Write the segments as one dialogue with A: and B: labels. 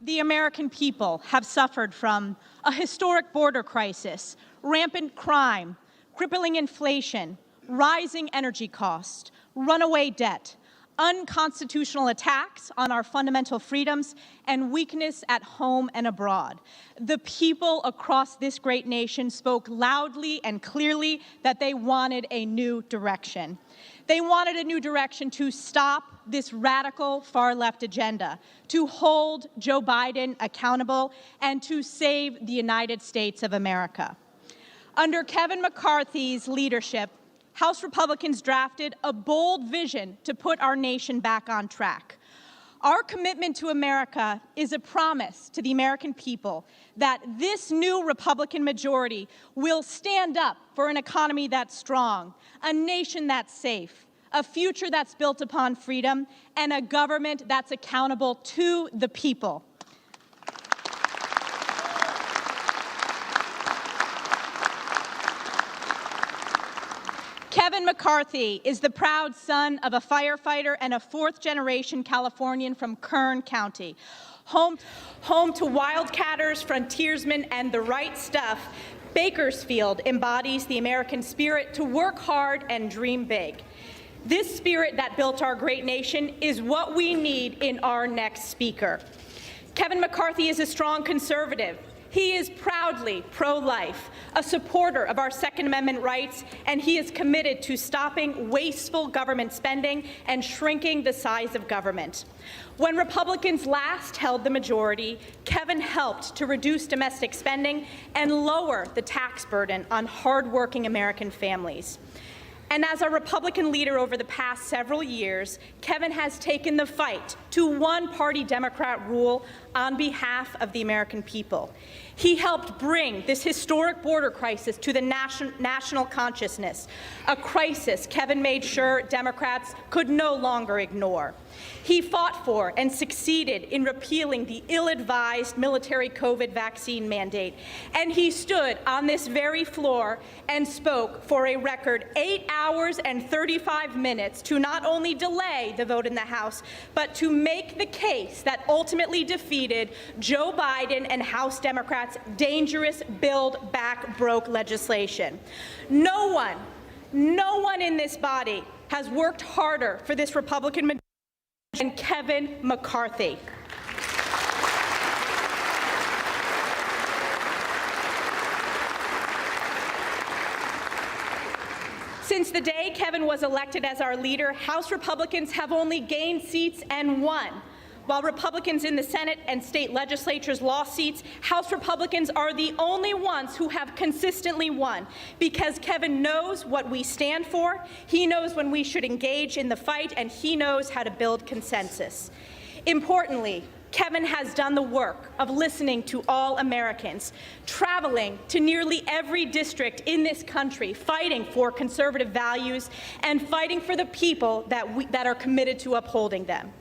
A: The American people have suffered from a historic border crisis, rampant crime, crippling inflation, rising energy costs, runaway debt, unconstitutional attacks on our fundamental freedoms, and weakness at home and abroad. The people across this great nation spoke loudly and clearly that they wanted a new direction. They wanted a new direction to stop this radical far-left agenda, to hold Joe Biden accountable, and to save the United States of America. Under Kevin McCarthy's leadership, House Republicans drafted a bold vision to put our nation back on track. Our commitment to America is a promise to the American people that this new Republican majority will stand up for an economy that's strong, a nation that's safe, a future that's built upon freedom, and a government that's accountable to the people. Kevin McCarthy is the proud son of a firefighter and a fourth-generation Californian from Kern County. Home to wildcatters, frontiersmen, and the right stuff, Bakersfield embodies the American spirit to work hard and dream big. This spirit that built our great nation is what we need in our next speaker. Kevin McCarthy is a strong conservative. He is proudly pro-life, a supporter of our Second Amendment rights, and he is committed to stopping wasteful government spending and shrinking the size of government. When Republicans last held the majority, Kevin helped to reduce domestic spending and lower the tax burden on hardworking American families. And as a Republican leader over the past several years, Kevin has taken the fight to one-party Democrat rule on behalf of the American people. He helped bring this historic border crisis to the national consciousness, a crisis Kevin made sure Democrats could no longer ignore. He fought for and succeeded in repealing the ill-advised military COVID vaccine mandate, and he stood on this very floor and spoke for a record 8 hours and 35 minutes to not only delay the vote in the House, but to make the case that ultimately defeated Joe Biden and House Democrats' dangerous Build Back Broke legislation. No one in this body has worked harder for this Republican majority than Kevin McCarthy. Since the day Kevin was elected as our leader, House Republicans have only gained seats and won. While Republicans in the Senate and state legislatures lost seats, House Republicans are the only ones who have consistently won, because Kevin knows what we stand for, he knows when we should engage in the fight, and he knows how to build consensus. Importantly, Kevin has done the work of listening to all Americans, traveling to nearly every district in this country, fighting for conservative values and fighting for the people that are committed to upholding them.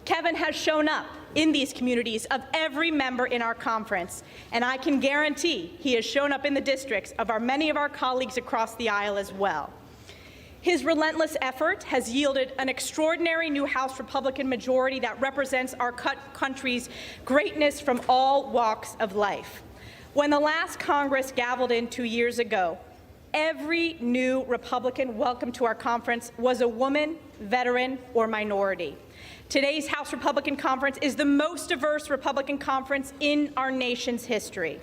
A: Kevin has shown up in these communities of every member in our conference, and I can guarantee he has shown up in the districts of many of our colleagues across the aisle as well. His relentless effort has yielded an extraordinary new House Republican majority that represents our country's greatness from all walks of life. When the last Congress gavelled in 2 years ago, every new Republican welcomed to our conference was a woman, veteran, or minority. Today's House Republican Conference is the most diverse Republican conference in our nation's history.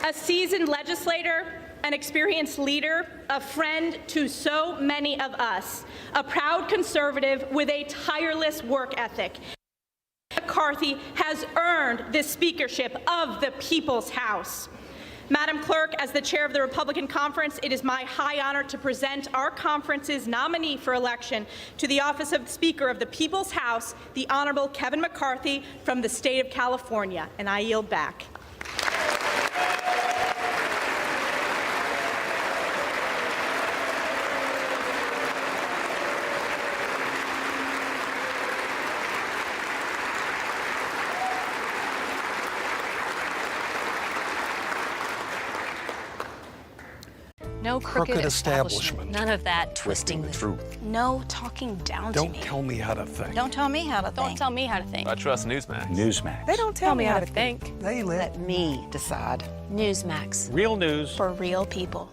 A: A seasoned legislator, an experienced leader, a friend to so many of us, a proud conservative with a tireless work ethic, McCarthy has earned the speakership of the People's House. Madam Clerk, as the chair of the Republican Conference, it is my high honor to present our conference's nominee for election to the office of Speaker of the People's House, the Honorable Kevin McCarthy from the state of California, and I yield back.
B: No crooked establishment.
C: None of that twisting the truth.
D: No talking down to me.
B: Don't tell me how to think.
D: Don't tell me how to think.
C: Don't tell me how to think.
E: I trust Newsmax.
F: Newsmax.
C: They don't tell me how to think.
B: They
F: Let me decide.
C: Newsmax.
F: Real news
D: For real people.